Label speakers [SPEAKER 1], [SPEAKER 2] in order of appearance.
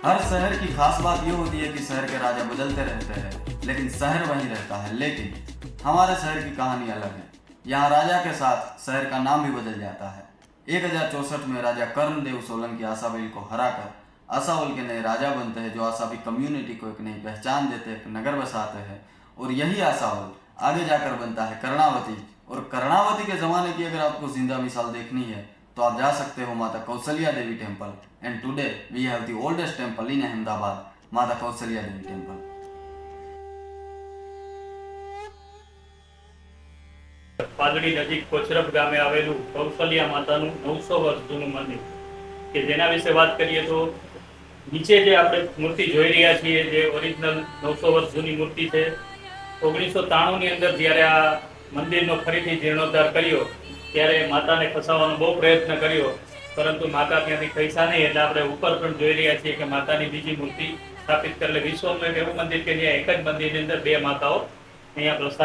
[SPEAKER 1] हर शहर की खास बात ये होती है कि शहर के राजा बदलते रहते हैं, लेकिन शहर वही रहता है। लेकिन हमारे शहर की कहानी अलग है। यहाँ राजा के साथ शहर का नाम भी बदल जाता है। 1064 में राजा कर्णदेव सोलंकी आशावल को हराकर आशावल के नए राजा बनते हैं, जो आशावी कम्युनिटी को एक नई पहचान देते हैं, एक नगर बसाते हैं। और यही आशावल आगे जाकर बनता है कर्णावती। और कर्णावती के ज़माने की अगर आपको जिंदा मिसाल देखनी है तो आप जा सकते हो Mata Kaushalya Devi temple. And today we have the oldest temple in Ahmedabad, Mata Kaushalya Devi temple.
[SPEAKER 2] પાઘડી નજીક કોચરબ ગામે આવેલું કૌશલ્યા માતાનું 900 વર્ષ જૂનું મંદિર કે જેના વિશે વાત કરીએ તો નીચે જે આપણે મૂર્તિ જોઈ રહ્યા છીએ જે ઓરિજિનલ 900 વર્ષ જૂની મૂર્તિ છે 1993 ની અંદર જ્યારે આ મંદિરનો ફરીથી જીર્ણોદ્ધાર કર્યો ત્યારે માતાને ખસાવવાનો બહુ પ્રયત્ન કર્યો, પરંતુ માતા ત્યાંથી ખસા નહીં. એટલે આપણે ઉપર પણ જોઈ રહ્યા છીએ કે માતાની બીજી મૂર્તિ સ્થાપિત કરેલી. વિશ્વનું એક એવું મંદિર કે જ્યાં એક જ મંદિરની અંદર બે માતાઓ અહીંયા પ્રસ્થાપિત